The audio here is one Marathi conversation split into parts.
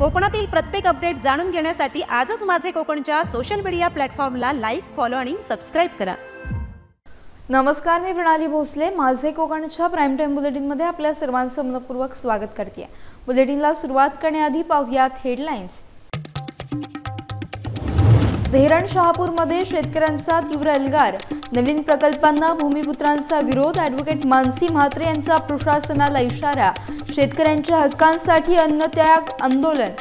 कोकणातील प्रत्येक अपडेट जाणून घेण्यासाठी आजच माझे कोकणच्या सोशल मीडिया प्लॅटफॉर्मला लाईक, फॉलो आणि सबस्क्राइब करा। नमस्कार, मी प्रणाली भोसले माझे कोकणच्या प्राइम टाइम बुलेटिनमध्ये आपल्या सर्वांचं मनपूर्वक स्वागत करते। बुलेटिनला सुरुवात करण्याआधी पाहूयात हेडलाईन्स। धरण शहापूरमध्ये शेतकऱ्यांचा तीव्र एल्गार, नवीन प्रकल्पांना भूमिपुत्रांचा विरोध, ॲडव्होकेट मानसी म्हात्रे यांचा प्रशासनाला इशारा, शेतकऱ्यांच्या हक्कांसाठी अन्नत्याग आंदोलन।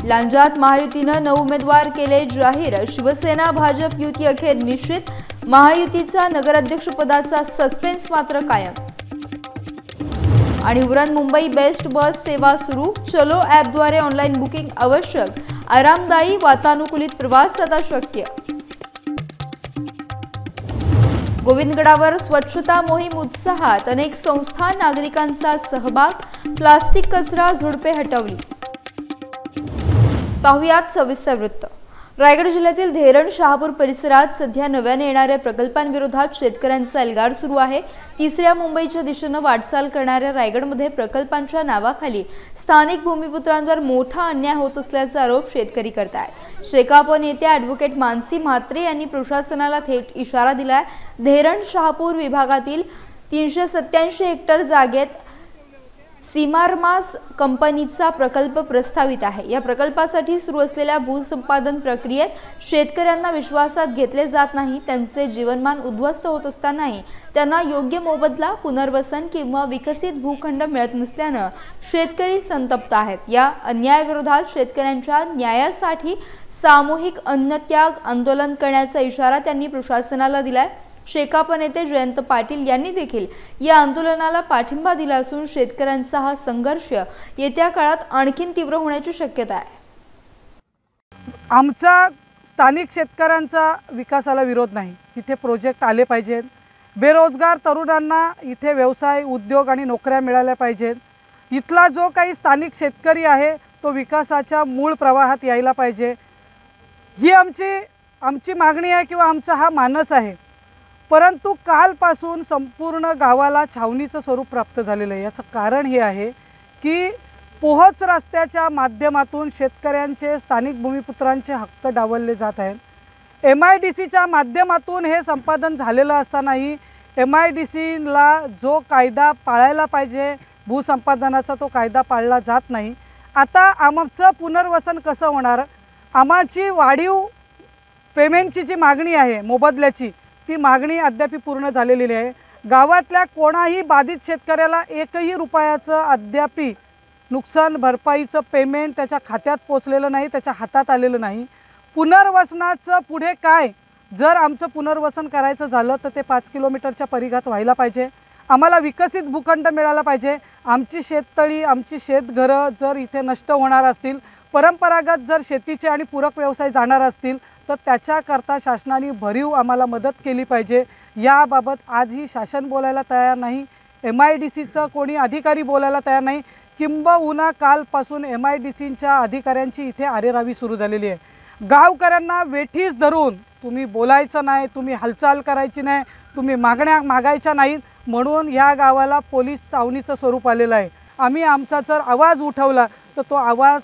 लांजात महायुतीने 9 उमेदवार केले जाहीर, शिवसेना भाजप युती अखेर निश्चित, महायुतीचा नगराध्यक्षपदाचा सस्पेन्स मात्र कायम। आणि उरण मुंबई बेस्ट बस सेवा सुरू, चलो ॲपद्वारे ऑनलाईन बुकिंग आवश्यक, आरामदायी वातानुकूलित प्रवास आता शक्य। गोविंदगडावर स्वच्छता मोहीम उत्साहात, अनेक संस्था नागरिकांचा सहभाग, प्लास्टिक कचरा झुडपे हटवली। पाहुयात सविस्तर वृत्त। रायगड जिल्ह्यातील धरण शहापूर परिसरात सध्या नव्याने येणाऱ्या प्रकल्पांविरोधात शेतकऱ्यांचा एल्गार सुरू आहे। तिसऱ्या मुंबईच्या दिशेने वाटचाल करणाऱ्या रायगडमध्ये प्रकल्पांच्या नावाखाली स्थानिक भूमिपुत्रांवर मोठा अन्याय होत असल्याचा आरोप शेतकरी करतात। शेकाप नेत्या ॲडव्होकेट मानसी म्हात्रे यांनी प्रशासनाला थेट इशारा दिलाय। धरण शहापूर विभागातील 387 हेक्टर जागेत सीमारमास कंपनीचा प्रकल्प प्रस्तावित आहे। या प्रकल्पासाठी सुरू असलेल्या भूसंपादन प्रक्रियेत शेतकऱ्यांना विश्वासात घेतले जात नाही। त्यांचे जीवनमान उद्ध्वस्त होत असतानाही त्यांना योग्य मोबदला, पुनर्वसन किंवा विकसित भूखंड मिळत नसल्याने शेतकरी संतप्त आहेत। या अन्यायाविरोधात शेतकऱ्यांच्या न्यायासाठी सामूहिक अन्नत्याग आंदोलन करण्याचा इशारा त्यांनी प्रशासनाला दिलाय। शेकाप नेते जयंत पाटील यांनी देखील या आंदोलनाला पाठिंबा दिला असून शेतकऱ्यांचा हा संघर्ष येत्या काळात आणखीन तीव्र होण्याची शक्यता आहे। आमचा स्थानिक शेतकऱ्यांचा विकासाला विरोध नाही, इथे प्रोजेक्ट आले पाहिजेत। बेरोजगार तरुणांना इथे व्यवसाय, उद्योग आणि नोकऱ्या मिळाल्या पाहिजेत। इथला जो काही स्थानिक शेतकरी आहे तो विकासाच्या मूळ प्रवाहात यायला पाहिजे, ही आमची मागणी आहे किंवा आमचा हा मानस आहे। परंतु कालपासून संपूर्ण गावाला छावणीचं स्वरूप प्राप्त झालेलं आहे। याचं कारण हे आहे की पोहोच रस्त्याच्या माध्यमातून शेतकऱ्यांचे, स्थानिक भूमिपुत्रांचे हक्क डावलले जात आहेत। MIDCच्या माध्यमातून हे संपादन झालेलं असतानाही MIDCला जो कायदा पाळायला पाहिजे भूसंपादनाचा तो कायदा पाळला जात नाही। आता आमचं पुनर्वसन कसं होणार? आमची वाढीव पेमेंटची जी मागणी आहे मोबदल्याची, ती मागणी अद्याप पूर्ण झालेली आहे। गावातल्या कोणाही बाधित शेतकऱ्याला एकही रुपयाचं अद्याप नुकसान भरपाईचं पेमेंट त्याच्या खात्यात पोचलेलं नाही, त्याच्या हातात आलेलं नाही। पुनर्वसनाचं पुढे काय? जर आमचं पुनर्वसन करायचं झालं तर ते 5 किलोमीटरच्या परिघात व्हायला पाहिजे। आम्हाला विकसित भूखंड मिळाला पाहिजे। आमची शेततळी, आमची शेतघरं जर इथे नष्ट होणार असतील, परंपरागत जर शेतीचे आणि पूरक व्यवसाय जाणार असतील तर त्याच्याकरता शासनाने भरीव आम्हाला मदत केली पाहिजे। याबाबत आजही शासन बोलायला तयार नाही, MIDCचं कोणी अधिकारी बोलायला तयार नाही। किंबहुना कालपासून MIDCच्या अधिकाऱ्यांची इथे आरेरावी सुरू झालेली आहे। गावकऱ्यांना वेठीस धरून तुम्ही बोलायचं नाही, तुम्ही हालचाल करायची नाही, तुम्ही मागण्या मागायच्या नाहीत म्हणून या गावाला पोलीस चावणीचं स्वरूप आलेलं आहे। आम्ही आमचा जर आवाज उठवला तर तो आवाज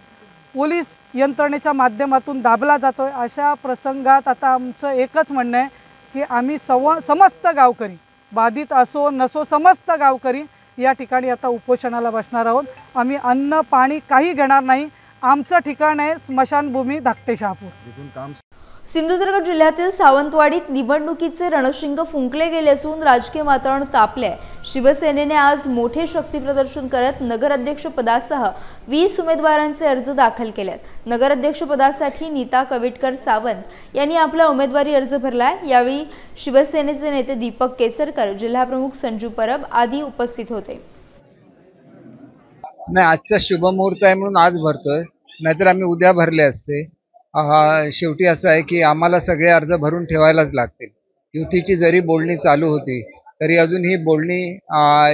पोलीस यंत्रणेच्या माध्यमातून दाबला जातो आहे। अशा प्रसंगात आता आमचं एकच म्हणणं आहे की आम्ही समस्त गावकरी, बाधित असो नसो, समस्त गावकरी या ठिकाणी आता उपोषणाला बसणार आहोत। आम्ही अन्न पाणी काही घेणार नाही। आमचं ठिकाण आहे स्मशानभूमी धाकटे शहापूर। सिंधुदुर्ग जिल्ह्यातील सावंतवाडीत निवडणुकीचे रणशिंग फुंकले गेले असून राजकीय वातावरण तापले। शिवसेनेने आज मोठे शक्ती प्रदर्शन करत नगराध्यक्ष पदासह 20 उमेदवारांचे अर्ज दाखल केलेत। नगराध्यक्ष पदासाठी नीता कविटकर सावंत यांनी आपला उमेदवारी अर्ज भरलाय। यावेळी शिवसेनेचे नेते दीपक केसरकर, जिल्हा प्रमुख संजू परब आदी उपस्थित होते। नाही, आजचा शुभ मुहूर्त आहे म्हणून आज भरतोय, नाहीतर आम्ही उद्या भरले असते। शेवटी असं आहे की आम्हाला सगळे अर्ज भरून ठेवायलाच लागतील। युतीची जरी बोलणी चालू होती तरी अजून ही बोलणी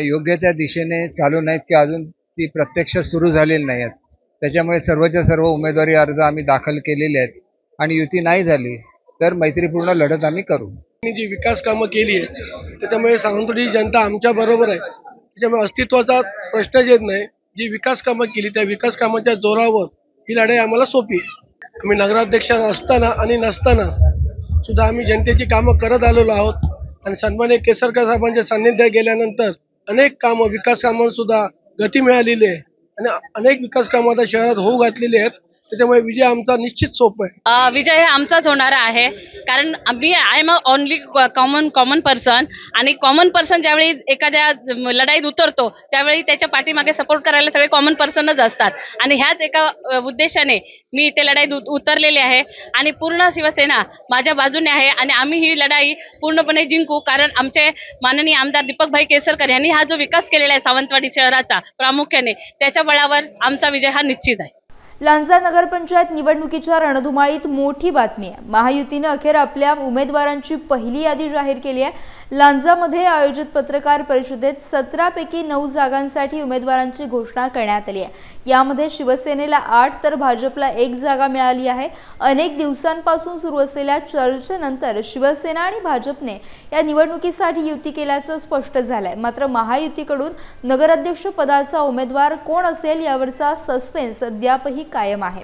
योग्य त्या दिशेने चालू नाहीत की अजून ती प्रत्यक्ष सुरू झालेली नाही आहेत। त्याच्यामुळे सर्वच्या सर्व उमेदवारी अर्ज आम्ही दाखल केलेले आहेत आणि युती नाही झाली तर मैत्रीपूर्ण लढत आम्ही करू। जी विकास कामं केली आहे त्याच्यामुळे सावंतवाडी जनता आमच्या बरोबर आहे। त्याच्यामुळे अस्तित्वाचा प्रश्नच येत नाही। जी विकास कामं केली त्या विकास कामाच्या जोरावर ही लढाई आम्हाला सोपी आहे. आम्ही नगराध्यक्ष असताना आणि नसताना सुद्धा आम्ही जनतेची कामं करत आलेलो आहोत आणि सन्माननीय केसरकर साहेबांच्या सान्निध्यात गेल्यानंतर अनेक कामं विकास कामांना सुद्धा गती मिळालेली आहे आणि अनेक विकास कामं आता शहरात होऊ घातलेली आहेत. त्याच्यामुळे विजय आमचा निश्चित सोपा आहे. विजय हे आमचाच होणार आहे, कारण आम्ही I am only common person आणि कॉमन पर्सन ज्यावेळी एखाद्या लढाईत उतरतो त्यावेळी त्याच्या पाठीमागे सपोर्ट करायला सगळे कॉमन पर्सनच असतात आणि ह्याच एका उद्देशाने मी इथे लढाईत उतरलेली आहे आणि पूर्ण शिवसेना माझ्या बाजूने आहे आणि आम्ही ही लढाई पूर्णपणे जिंकू, कारण आमचे माननीय आमदार दीपकभाई केसरकर यांनी हा जो विकास केलेला आहे सावंतवाडी शहराचा प्रामुख्याने, त्याच्या बळावर आमचा विजय हा निश्चित आहे. लांजा नगरपंचायत निवडणुकीच्या रणधुमाळीत मोठी बातमी आहे. महायुतीने अखेर आपल्या उमेदवारांची पहिली यादी जाहीर केली आहे. लांजामध्ये आयोजित पत्रकार परिषदेत 17 पैकी 9 जागांसाठी उमेदवारांची घोषणा करण्यात आली आहे. यामध्ये शिवसेनेला 8 तर भाजपला 1 जागा मिळाली आहे. अनेक दिवसांपासून सुरू असलेल्या चर्चेनंतर शिवसेना आणि भाजपने या निवडणुकीसाठी युती केल्याचं स्पष्ट झालंय. मात्र महायुतीकडून नगराध्यक्ष पदाचा उमेदवार कोण असेल यावरचा सस्पेन्स अद्यापही कायम आहे.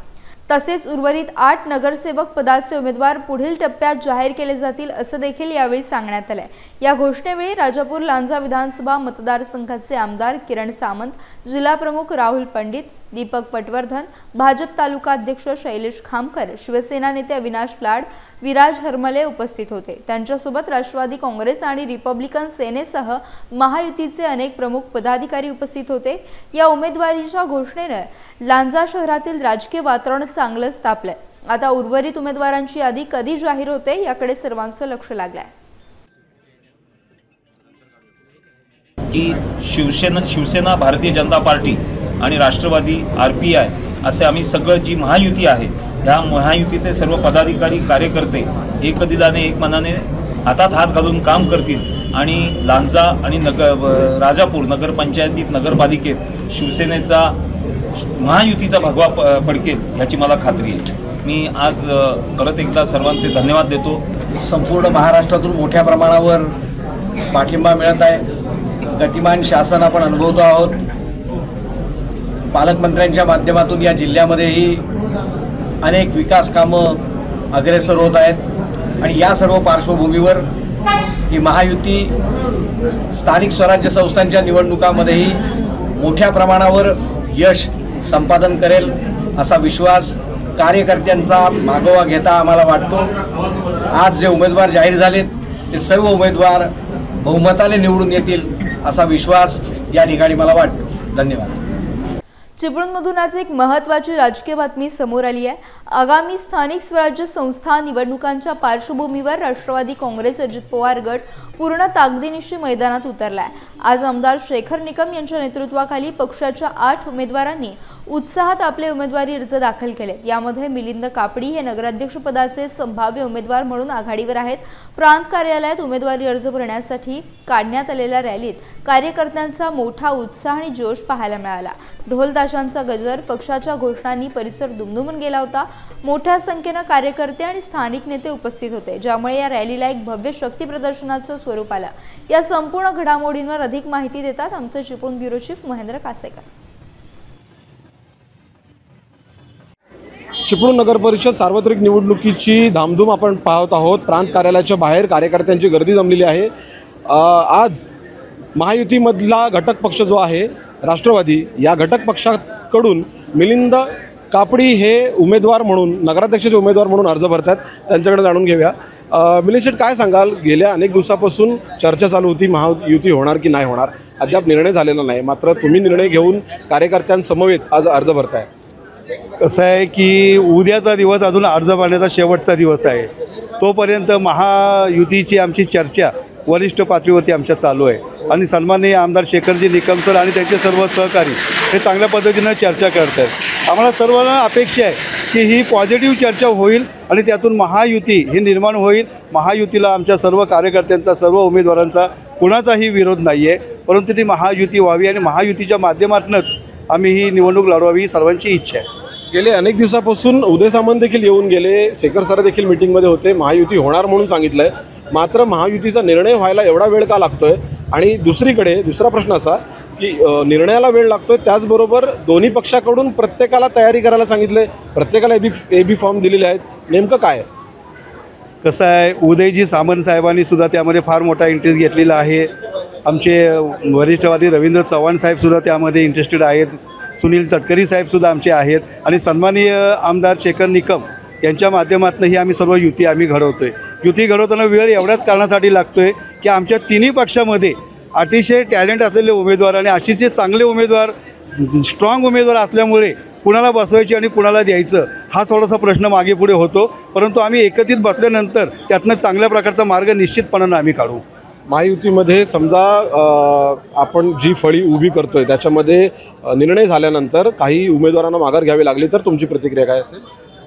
तसेच उर्वरित 8 नगरसेवक पदाचे उमेदवार पुढील टप्प्यात जाहीर केले जातील असं देखील यावेळी सांगण्यात आलंय. या घोषणेवेळी राजापूर लांजा विधानसभा मतदारसंघाचे आमदार किरण सामंत, जिल्हा प्रमुख राहुल पंडित, दीपक पटवर्धन, भाजप तालुका अध्यक्ष शैलेश खामकर, शिवसेना नेते अविनाश लाड, विराज हरमले उपस्थित होते. त्यांच्यासोबत राष्ट्रवादी काँग्रेस आणि रिपब्लिकन सेनेसह महायुतीचे अनेक प्रमुख पदाधिकारी उपस्थित होते. या उमेदवारीच्या घोषणेने लांजा शहरातील राजकीय वातावरण चांगलंच तापलंय. आता उर्वरित उमेदवारांची यादी कधी जाहीर होते याकडे सर्वांचं लक्ष लागलंय. की शिवसेना, भारतीय जनता पार्टी आणि राष्ट्रवादी, RPI असे आम्ही सगळं जी महायुती आहे ह्या महायुतीचे सर्व पदाधिकारी कार्यकर्ते एकदिलाने एक मनाने हातात हात घालून काम करतील आणि लांजा आणि राजापूर नगरपंचायतीत नगरपालिकेत शिवसेनेचा महायुतीचा भगवा फडकेल ह्याची मला खात्री आहे. मी आज परत एकदा सर्वांचे धन्यवाद देतो. संपूर्ण महाराष्ट्रातून मोठ्या प्रमाणावर पाठिंबा मिळत आहे. गतिमान शासन आपण अनुभवतो आहोत. पालकमंत्र्यांच्या माध्यमातून या जिल्ह्यामध्येही अनेक विकास कामं अग्रेसर होत आहेत आणि या सर्व पार्श्वभूमीवर ही महायुती स्थानिक स्वराज्य संस्थांच्या निवडणुकांमध्येही मोठ्या प्रमाणावर यश संपादन करेल असा विश्वास कार्यकर्त्यांचा मागोवा घेता आम्हाला वाटतो. आज जे उमेदवार जाहीर झालेत ते सर्व उमेदवार बहुमताने निवडून येतील असा विश्वास या ठिकाणी मला वाटतो. धन्यवाद. चिपळूणमधून आज एक महत्त्वाची राजकीय बातमी समोर आली आहे. आगामी स्थानिक स्वराज्य संस्था निवडणुकांच्या पार्श्वभूमीवर राष्ट्रवादी काँग्रेस अजित पवार गट पूर्ण ताकदीनिशी मैदानात उतरलाय. आज आमदार शेखर निकम यांच्या नेतृत्वाखाली पक्षाच्या 8 उमेदवारांनी उत्साहात आपले उमेदवारी अर्ज दाखल केले. यामध्ये मिलिंद कापडी हे नगराध्यक्ष पदाचे संभाव्य उमेदवार म्हणून आघाडीवर आहेत. प्रांत कार्यालयात उमेदवारी अर्ज भरण्यासाठी काढण्यात आलेल्या रॅलीत कार्यकर्त्यांचा मोठा उत्साह आणि जोश पाहायला मिळाला. ढोलताशांचा गजर, पक्षाच्या घोषणांनी परिसर दुमदुमून गेला होता. मोठ्या संख्येने कार्यकर्ते आणि स्थानिक नेते उपस्थित होते, ज्यामुळे या रॅलीला एक भव्य शक्ती प्रदर्शनाचं स्वरूप आलं. या संपूर्ण घडामोडींवर अधिक माहिती देतात आमचे चिपळूण ब्युरो चीफ महेंद्र कासेकर. चिपळूण नगर परिषद सार्वत्रिक निवडणुकीची धामधूम आपण पाहत आहोत. प्रांत कार्यालयाच्या बाहेर कार्यकर्त्यांची गर्दी जमलेली आहे. आज महायुतीमधला घटक पक्ष जो आहे राष्ट्रवादी, या घटक पक्षाकडून मिलिंद कापडी हे उमेदवार म्हणून नगराध्यक्षाचे उमेदवार म्हणून अर्ज भरतात. त्यांच्याकडे जाणून घेऊया. मिलिंद शेठ, काय सांगाल? गेल्या अनेक दिवसापासून चर्चा चालू होती महायुती होणार की नाही होणार. अद्याप निर्णय झालेला नाही, मात्र तुम्ही निर्णय घेऊन कार्यकर्त्यांसमवेत आज अर्ज भरताय. कसं आहे की उद्याचा दिवस अजून अर्ज भरण्याचा शेवटचा दिवस आहे. तोपर्यंत महायुतीची आमची चर्चा वरिष्ठ पातळीवरती आमच्या चालू आहे आणि सन्माननीय आमदार शेखरजी निकम सर आणि त्यांचे सर्व सहकारी हे चांगल्या पद्धतीनं चर्चा करत आहेत. आम्हाला सर्वांना अपेक्षा आहे की ही पॉझिटिव्ह चर्चा होईल आणि त्यातून महायुती ही निर्माण होईल. महायुतीला आमच्या सर्व कार्यकर्त्यांचा, सर्व उमेदवारांचा कुणाचाही विरोध नाही आहे, परंतु ती महायुती व्हावी आणि महायुतीच्या माध्यमातूनच आम्ही ही निवडणूक लढवावी ही सर्वांची इच्छा आहे. गेले अनेक दिवसापासून उदय सामंत देखील येऊन गेले, शेखर सर देखील मीटिंगमध्ये होते, महायुती होणार म्हणून सांगितलं आहे. मात्र महायुतीचा निर्णय व्हायला एवढा वेळ का लागतोय? आणि दुसरीकडे दुसरा प्रश्न असा की निर्णयाला वेळ लागतो आहे, त्याचबरोबर दोन्ही पक्षाकडून प्रत्येकाला तयारी करायला सांगितलं आहे, प्रत्येकाला ए बी फॉर्म दिलेले आहेत. नेमकं काय कसं आहे, उदयजी सामंत साहेबांनी सुद्धा त्यामध्ये फार मोठा इंटरेस्ट घेतलेला आहे. आमचे वरिष्ठवादी रवींद्र चव्हाण साहेबसुद्धा त्यामध्ये इंटरेस्टेड आहेत. सुनील तटकरी साहेबसुद्धा आमचे आहेत आणि सन्माननीय आमदार शेखर निकम यांच्या माध्यमातूनही आम्ही सर्व युती घडवतो आहे. युती घडवताना वेळ एवढ्याच कारणासाठी लागतो आहे की आमच्या तिन्ही पक्षामध्ये अतिशय टॅलेंट असलेले उमेदवार आणि अतिशय चांगले उमेदवार, स्ट्रॉंग उमेदवार असल्यामुळे कुणाला बसवायची आणि कुणाला द्यायचं हा थोडासा प्रश्न मागे पुढे होतो. परंतु आम्ही एकत्रित बसल्यानंतर त्यातनं चांगल्या प्रकारचा मार्ग निश्चितपणानं आम्ही काढू. महायुतीमध्ये समजा आपण जी फळी उभी करतो आहे त्याच्यामध्ये निर्णय झाल्यानंतर काही उमेदवारांना माघार घ्यावी लागली तर तुमची प्रतिक्रिया काय असेल?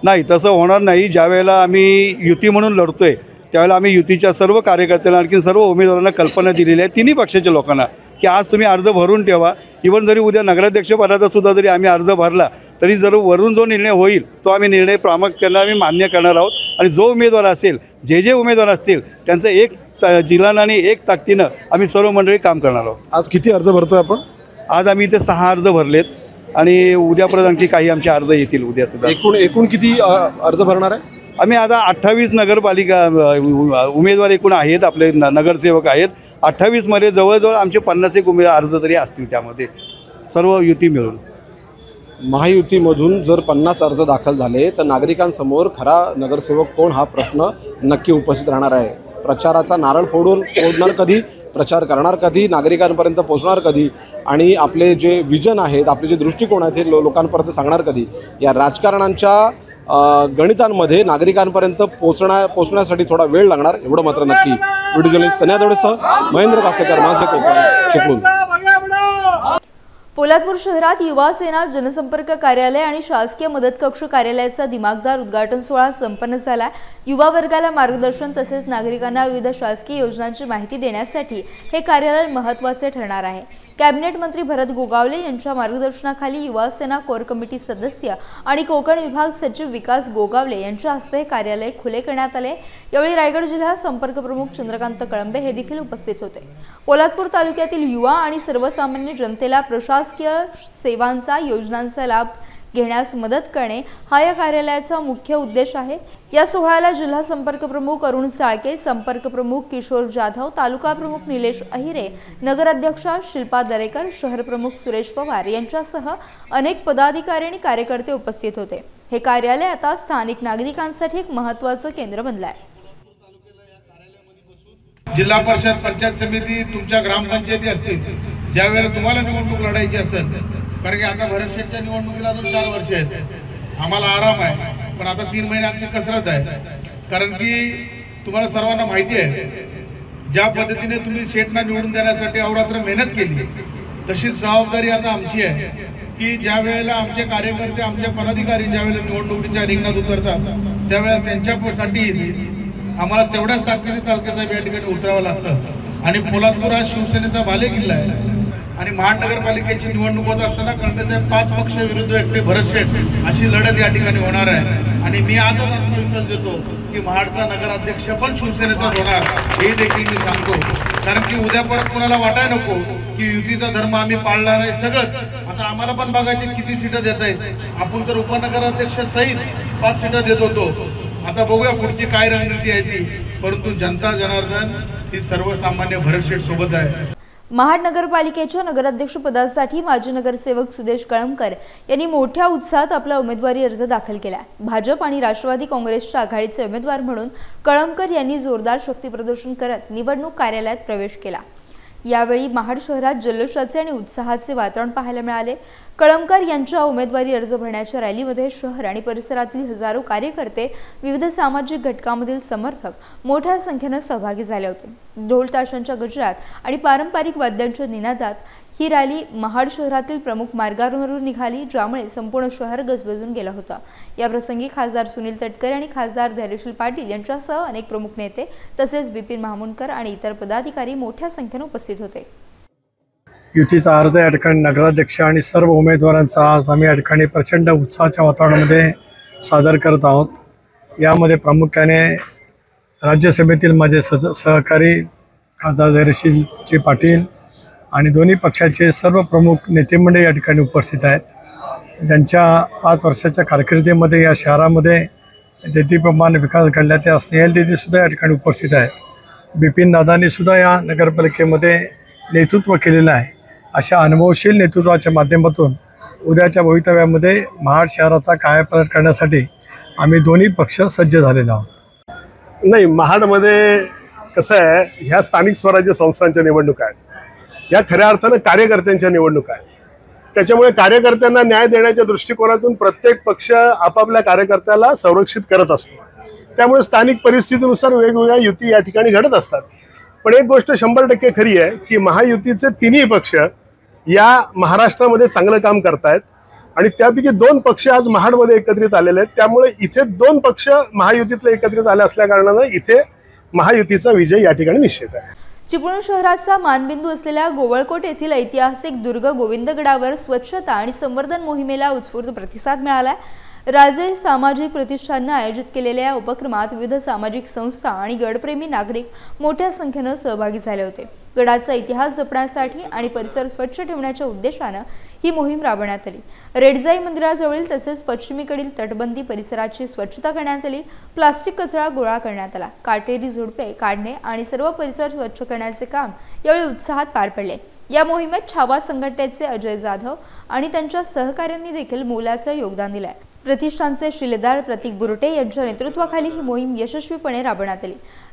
नाही, तसं होणार नाही. ज्यावेळेला आम्ही युती म्हणून लढतो आहे त्यावेळेला आम्ही युतीच्या सर्व कार्यकर्त्यांना आणखी सर्व उमेदवारांना कल्पना दिलेली आहे, तिन्ही पक्षाच्या लोकांना, की आज तुम्ही अर्ज भरून ठेवा. इव्हन जरी उद्या नगराध्यक्षपदाचा सुद्धा जरी आम्ही अर्ज भरला तरी जर वरून जो निर्णय होईल तो आम्ही निर्णय प्रामुख्याने आम्ही मान्य करणार आहोत. आणि जो उमेदवार असेल, जे उमेदवार असतील त्यांचं एक जिल्हानं आणि एक ताकदीनं आम्ही सर्व मंडळी काम करणार आहोत. आज किती अर्ज भरतोय आपण? आज आम्ही इथे 6 अर्ज भरलेत आणि उद्यापर्यंत आणखी काही आमचे अर्ज येतील उद्यासुद्धा. एकूण किती अर्ज भरणार आहे? आम्ही आता 28 नगरपालिका उमेदवार एकूण आहेत, आपले नगरसेवक आहेत. 28मध्ये जवळजवळ आमचे 50 उमेदवार अर्ज तरी असतील त्यामध्ये सर्व युती मिळून. महायुतीमधून जर 50 अर्ज दाखल झाले तर नागरिकांसमोर खरा नगरसेवक कोण हा प्रश्न नक्की उपस्थित राहणार आहे. प्रचाराचा नारळ फोडणार कधी, प्रचार करणार कधी, नागरिकांपर्यंत पोहोचणार कधी आणि आपले जे विजन आहेत, आपले जे दृष्टिकोन आहेत हे लोकांपर्यंत सांगणार कधी. या राजकारणांच्या गणितांमध्ये नागरिकांपर्यंत पोहोचण्यासाठी थोडा वेळ लागणार एवढं मात्र नक्की. व्हिडिओ जर्नलिस्ट सन्या दवडेसह महेंद्र कासेकर, माझे कोकण, चिपळूण. पोलादपूर शहरात युवा सेना जनसंपर्क कार्यालय आणि शासकीय मदत कक्ष कार्यालयाचा दिमागदार उद्घाटन सोहळा संपन्न झाला. युवा वर्गाला मार्गदर्शन तसेच नागरिकांना विविध शासकीय योजनांची माहिती देण्यासाठी हे कार्यालय महत्त्वाचे ठरणार आहे. कॅबिनेट मंत्री भरत गोगावले यांच्या मार्गदर्शनाखाली युवा सेना कोर कमिटी सदस्य आणि कोकण विभाग सचिव विकास गोगावले यांच्या हस्ते हे कार्यालय खुले करण्यात आले. यावेळी रायगड जिल्हा संपर्क प्रमुख चंद्रकांत कळंबे हे देखील उपस्थित होते. पोलादपूर तालुक्यातील युवा आणि सर्वसामान्य जनतेला प्रशासकीय सेवांचा, योजनांचा लाभ घेण्यास मदत करणे हा या कार्यालयाचा मुख्य उद्देश आहे. या सोहळ्याला जिल्हा संपर्क प्रमुख अरुण साळके, संपर्क प्रमुख किशोर जाधव, तालुका प्रमुख निलेश अहिरे, नगराध्यक्षा शिल्पा दरेकर, शहर प्रमुख सुरेश पवार यांच्यासह अनेक पदाधिकारी आणि कार्यकर्ते उपस्थित होते. हे कार्यालय आता स्थानिक नागरिकांसाठी एक महत्त्वाचं केंद्र बनलं आहे. जिल्हा परिषद, पंचायत समिती, तुमच्या ग्रामपंचायती असतील, ज्यावेळेला तुम्हाला निवडणूक लढायची असेल, कारण की आता भरत शेठच्या निवडणुकीला अजून 4 वर्ष आहेत, आम्हाला आराम आहे, पण आता 3 महिने आमची कसरत आहे. कारण की तुम्हाला सर्वांना माहिती आहे ज्या पद्धतीने तुम्ही शेठना निवडून देण्यासाठी अहोरात्र मेहनत केली, तशीच जबाबदारी आता आमची आहे की ज्या वेळेला आमचे कार्यकर्ते, आमचे पदाधिकारी ज्या वेळेला निवडणुकीच्या रिंगणात उतरतात त्यावेळेला त्यांच्यासाठी आम्हाला तेवढ्याच ताकदीने चालके साहेब या ठिकाणी उतरावं लागतं. आणि पोलादपूर हा शिवसेनेचा बालेकिल्ला आहे आणि महानगरपालिकेची निवडणूक होत असताना कळंबेसाहेब 5 पक्ष विरुद्ध एकटे भरत शेठ अशी लढत या ठिकाणी होणार आहे. आणि मी आजच आत्मविश्वास देतो की महाडचा नगराध्यक्ष पण शिवसेनेचाच होणार, हे देखील मी सांगतो. कारण की उद्या परत कोणाला वाटाय नको की युतीचा धर्म आम्ही पाळणार आहे. सगळंच आता आम्हाला पण बघायचे किती सीटं देत आहेत. आपण तर उपनगराध्यक्ष सहित 5 सीटं देत होतो. आता बघूया पुढची काय रणनीती आहे ती, परंतु जनता जनार्दन ही सर्वसामान्य भरत शेठ सोबत आहे. महाड नगरपालिकेच्या नगराध्यक्ष पदासाठी माजी नगरसेवक सुदेश कळमकर यांनी मोठ्या उत्साहात आपला उमेदवारी अर्ज दाखल केला. भाजप आणि राष्ट्रवादी काँग्रेसच्या आघाडीचे उमेदवार म्हणून कळमकर यांनी जोरदार शक्तीप्रदर्शन करत निवडणूक कार्यालयात प्रवेश केला. यावेळी महाड शहरात जल्लोषाचे आणि उत्साहाचे वातावरण पाहायला मिळाले. कळमकर यांच्या उमेदवारी अर्ज भरण्याच्या रॅलीमध्ये शहर आणि परिसरातील हजारो कार्यकर्ते, विविध सामाजिक घटकांमधील समर्थक मोठ्या संख्येने सहभागी झाले होते. ढोल ताशांच्या गजरात आणि पारंपरिक वाद्यांच्या निनादात ही रॅली महाड शहरातील प्रमुख मार्गावरून निघाली, ज्यामुळे संपूर्ण शहर गजबजून गेला होता. याप्रसंगी खासदार सुनील तटकरे आणि खासदार धैर्यशील पाटील यांच्यासह अनेक प्रमुख नेते तसेच बिपिन महामुंडकर आणि इतर पदाधिकारी मोठ्या संख्येने उपस्थित होते. युतीचा अर्ज या ठिकाणी नगराध्यक्ष आणि सर्व उमेदवारांचा आज आम्ही या ठिकाणी प्रचंड उत्साहाच्या वातावरणामध्ये सादर करत आहोत. यामध्ये प्रामुख्याने राज्यसभेतील माझे सहकारी खासदार धैर्यशीलजी पाटील, आणि दोन्ही पक्षाचे सर्व प्रमुख नेते मंडळी या ठिकाणी उपस्थित आहेत. ज्यांच्या 5 वर्षाच्या कारकिर्दीमध्ये या शहरामध्ये देदीप्रमाणे विकास घडला त्या स्नेहल दीदीसुद्धा या ठिकाणी उपस्थित आहेत. बिपिन दादांनीसुद्धा या नगरपालिकेमध्ये नेतृत्व केलेलं आहे. अशा अनुभवशील नेतृत्वाच्या माध्यमातून उद्याच्या भवितव्यामध्ये महाड शहराचा कायापालट करण्यासाठी आम्ही दोन्ही पक्ष सज्ज झालेलो आहोत. नाही, महाडमध्ये कसं आहे, ह्या स्थानिक स्वराज्य संस्थांच्या निवडणुका आहेत, या खऱ्या अर्थानं कार्यकर्त्यांच्या निवडणुका आहेत. त्याच्यामुळे कार्यकर्त्यांना न्याय देण्याच्या दृष्टिकोनातून प्रत्येक पक्ष आपापल्या कार्यकर्त्याला संरक्षित करत असतो. त्यामुळे स्थानिक परिस्थितीनुसार वेगवेगळ्या युती या ठिकाणी घडत असतात. पण एक गोष्ट 100% खरी आहे की महायुतीचे तिन्ही पक्ष या महाराष्ट्रामध्ये चांगलं काम करतायत आणि त्यापैकी 2 पक्ष आज महाडमध्ये एकत्रित आलेले आहेत. त्यामुळे इथे 2 पक्ष महायुतीतले एकत्रित आले असल्या कारणानं इथे महायुतीचा विजय या ठिकाणी निश्चित आहे. चिपळूण शहराचा मानबिंदू असलेल्या गोवळकोट येथील ऐतिहासिक दुर्ग गोविंदगडावर स्वच्छता आणि संवर्धन मोहिमेला उत्स्फूर्त प्रतिसाद मिळाला. राजे सामाजिक प्रतिष्ठानने आयोजित केलेल्या उपक्रमात विविध सामाजिक संस्था आणि गडप्रेमी नागरिक मोठ्या संख्येने सहभागी झाले होते. गडाचा इतिहास जपण्यासाठी आणि परिसर स्वच्छ ठेवण्याच्या उद्देशाने ही मोहीम राबवण्यात आली. रेडजाई मंदिराजवळील तसेच पश्चिमेकडील तटबंदी परिसराची स्वच्छता करण्यात आली. प्लास्टिक कचरा गोळा करण्यात आला. काटेरी झुडपे काढणे आणि सर्व परिसर स्वच्छ करण्याचे काम यावेळी उत्साहात पार पडले. या मोहिमेत छावा संघटनेचे अजय जाधव आणि त्यांच्या सहकाऱ्यांनी देखील मोलाचं योगदान दिले. प्रतिष्ठानचे शिलेदार प्रतीक बुरटे यांच्या नेतृत्वाखाली ही मोहीम यशस्वीपणे राबवण्यात आली.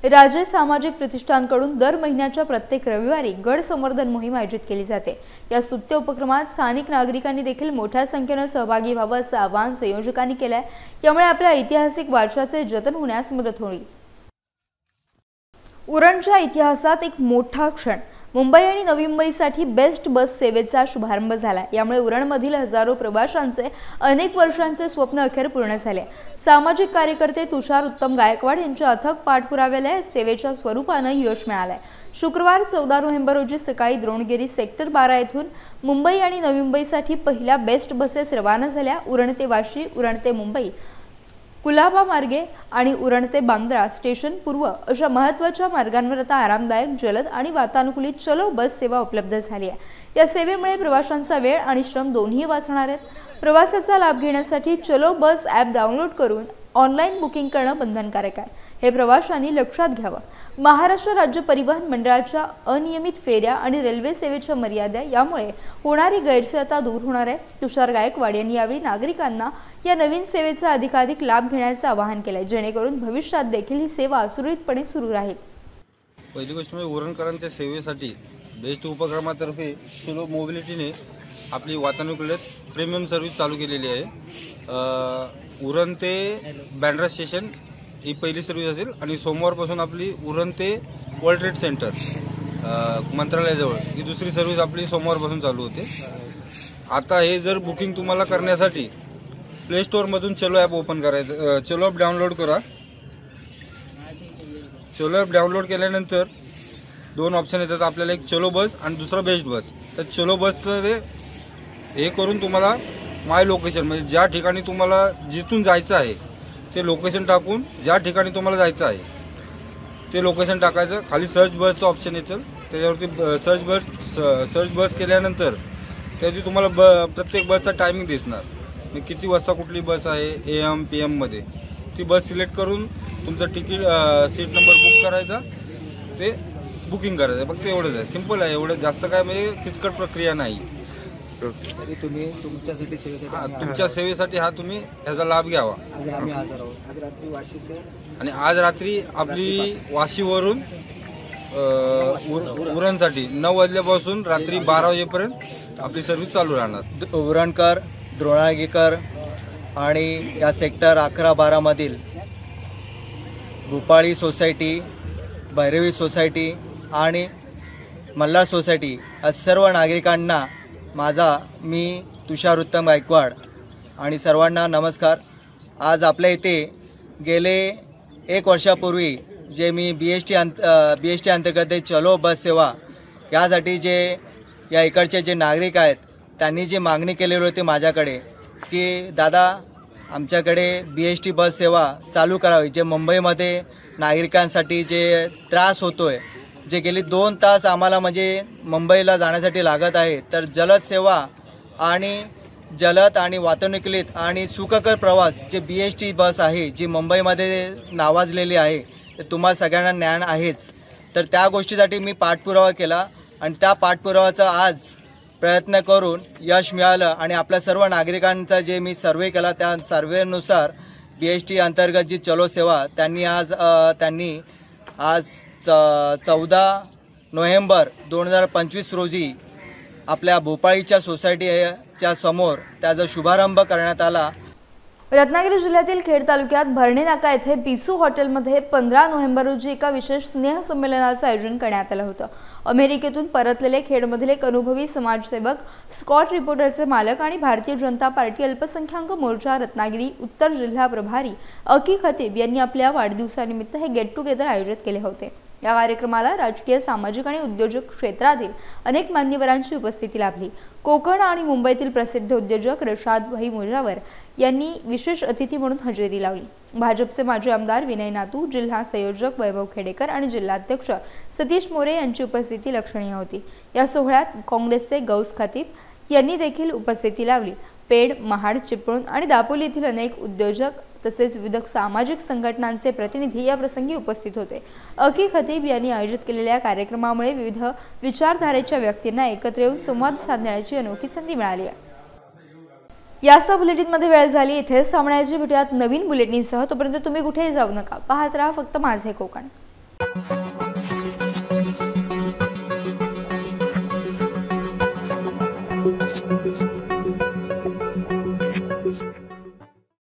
राजे सामाजिक प्रतिष्ठानकडून दर महिन्याच्या प्रत्येक रविवारी गड संवर्धन मोहीम आयोजित केली जाते. या स्तुत्य उपक्रमात स्थानिक नागरिकांनी देखील मोठ्या संख्येने सहभागी व्हावं असं आवाहन संयोजकांनी केलं आहे. यामुळे आपल्या ऐतिहासिक वारशाचे जतन होण्यास मदत होईल. उरणच्या इतिहासात एक मोठा क्षण. मुंबई आणि नवी मुंबईसाठी बेस्ट बस सेवेचा शुभारंभ झाला. यामुळे उरणमधील हजारो प्रवाशांचे अनेक वर्षांचे स्वप्न अखेर पूर्ण झाले. सामाजिक कार्यकर्ते तुषार उत्तम गायकवाड यांच्या अथक पाठपुराव्याला सेवेच्या स्वरूपाने यश मिळाले. शुक्रवार 14 नोव्हेंबर रोजी सकाळी द्रोणगिरी सेक्टर 12 येथून मुंबई आणि नवी मुंबईसाठी पहिल्या बेस्ट बसेस रवाना झाल्या. उरण ते वाशी, उरण ते मुंबई, कुलाबा मार्गे आणि उरण ते बांद्रा स्टेशन पूर्व अशा महत्त्वाच्या मार्गांवर आता आरामदायक, जलद आणि वातानुकूलित चलो बस सेवा उपलब्ध झाली आहे. या सेवेमुळे प्रवाशांचा वेळ आणि श्रम दोन्ही वाचणार आहेत. प्रवासाचा लाभ घेण्यासाठी चलो बस ॲप डाउनलोड करून ऑनलाईन बुकिंग करणं बंधनकारक आहे. हे प्रवाशांनी लक्षात घ्यावं. महाराष्ट्र राज्य परिवहन मंडळाच्या अनियमित फेऱ्या आणि रेल्वे सेवेच्या मर्यादा यामुळे होणारी गैरसोय आता दूर होणार आहे. तुषार गायकवाड यांनी यावेळी नागरिकांना या नवीन सेवेचा अधिकाधिक लाभ घेण्याचं आवाहन केलं, जेणेकरून भविष्यात देखील ही सेवा सुरळीतपणे सुरू राहील. पहिली गोष्ट म्हणजे उरणकरांच्या सेवेसाठी बेस्ट उपक्रमातर्फे चलो मोबिलिटीने आपली वातानुकूलित प्रीमियम सर्व्हिस चालू केलेली आहे. उरण ते बँड्रा स्टेशन ही पहिली सर्व्हिस असेल आणि सोमवारपासून आपली उरण ते वर्ल्ड ट्रेड सेंटर मंत्रालयाजवळ ही दुसरी सर्व्हिस आपली सोमवारपासून चालू होते. आता हे जर बुकिंग तुम्हाला करण्यासाठी प्ले स्टोअरमधून चलो ॲप ओपन करायचं, चलो ॲप डाउनलोड करा. चलो ॲप डाउनलोड केल्यानंतर 2 ऑप्शन येतात आपल्याला, एक चलो बस आणि दुसरा बेस्ट बस. तर चलो बसचं हे करून तुम्हाला माय लोकेशन म्हणजे ज्या ठिकाणी तुम्हाला जिथून जायचं आहे ते लोकेशन टाकून ज्या ठिकाणी तुम्हाला जायचं आहे ते लोकेशन टाकायचं. खाली सर्च बसचं ऑप्शन येतं, त्याच्यावरती सर्च बस केल्यानंतर त्याची तुम्हाला प्रत्येक बसचा टायमिंग दिसणार. किती वाजता कुठली बस आहे AM PM मध्ये ती बस सिलेक्ट करून तुमचं तिकीट सीट नंबर बुक करायचा, ते बुकिंग करायचं. फक्त एवढंच आहे, सिंपल आहे. एवढं जास्त काय म्हणजे किचकट प्रक्रिया नाही. तरी तुम्ही तुमच्या सेवेसाठी हा तुम्ही ह्याचा लाभ घ्यावा. आणि आज रात्री आपली वाशीवरून उरणसाठी 9 वाजल्यापासून रात्री 12 वाजेपर्यंत आपली सर्व्हिस चालू राहणार. उरणकर, द्रोणागीकर आणि या सेक्टर 11-12 मधील भूपाळी सोसायटी, भैरवी सोसायटी आणि मल्हार सोसायटी या सर्व नागरिकांना मी तुषार उत्तम गायकवाड आणि सर्वांना नमस्कार. आज आपल्या इथे गेले 1 वर्षापूर्वी जे मी BST अंतर्गत चलो बस सेवा यासाठी जे या इकडचे जे नागरिक आहेत त्यांनी जी मागणी केलेली होती माझ्याकडे की दादा आमच्याकडे BST बस सेवा चालू करावी. जे मुंबईमध्ये नागरिकांसाठी जे त्रास होतो आहे जे गेली 2 तास आम्हाला म्हणजे मुंबईला जाण्यासाठी लागत आहे, तर जलद सेवा आणि जलद आणि वातानुकूलित आणि सुखकर प्रवास जे BST बस आहे जी मुंबईमध्ये नावाजलेली आहे, ते तुम्हा सगळ्यांना ज्ञान आहेच. तर त्या गोष्टीसाठी मी पाठपुरावा केला आणि त्या पाठपुरावाचा आज प्रयत्न करून यश मिळालं आणि आपल्या सर्व नागरिकांचा जे मी सर्वे केला त्या सर्वेनुसार BST अंतर्गत जी चलो सेवा त्यांनी आज 14 नोव्हेंबर 2025 रोजी आपल्या भोपाळीच्या सोसायटीच्या समोर त्याचा शुभारंभ करण्यात आला. रत्नागिरी जिल्ह्यातील खेड तालुक्यात भरणे नाका येथे बिसू हॉटेलमध्ये 15 नोव्हेंबर रोजी एका विशेष स्नेहसंमेलनाचं आयोजन करण्यात आलं होतं. अमेरिकेतून परतलेले खेडमधील एक अनुभवी समाजसेवक, स्कॉट रिपोर्टरचे मालक आणि भारतीय जनता पार्टी अल्पसंख्याक मोर्चा रत्नागिरी उत्तर जिल्हा प्रभारी अकी खतीब यांनी आपल्या वाढदिवसानिमित्त हे गेट टुगेदर आयोजित केले होते. या कार्यक्रमाला राजकीय, सामाजिक आणि उद्योजक क्षेत्रातील अनेक मान्यवरांची उपस्थिती लाभली. कोकण आणि मुंबईतील प्रसिद्ध उद्योजक रशाद भाई मुजावर यांनी विशेष अतिथी म्हणून हजेरी लावली. भाजपचे माजी आमदार विनय नातू, जिल्हा संयोजक वैभव खेडेकर आणि जिल्हाध्यक्ष सतीश मोरे यांची उपस्थिती लक्षणीय होती. या सोहळ्यात काँग्रेसचे गौस खतीब यांनी देखील उपस्थिती लावली. पेड, महाड, चिपळूण आणि दापोली येथील अनेक उद्योजक तसेच विविध सामाजिक संघटनांचे प्रतिनिधी या प्रसंगी उपस्थित होते. अकी खतीब यांनी आयोजित केलेल्या कार्यक्रमामुळे विविध विचारधारेच्या व्यक्तींना एकत्र येऊन संवाद साधण्याची अनोखी संधी मिळाली आहे. यासह बुलेटिनमध्ये वेळ झाली. इथेच थांबण्याची. भेटूयात नवीन बुलेटिनसह. तोपर्यंत तुम्ही कुठेही जाऊ नका. पाहत राहा फक्त माझे कोकण.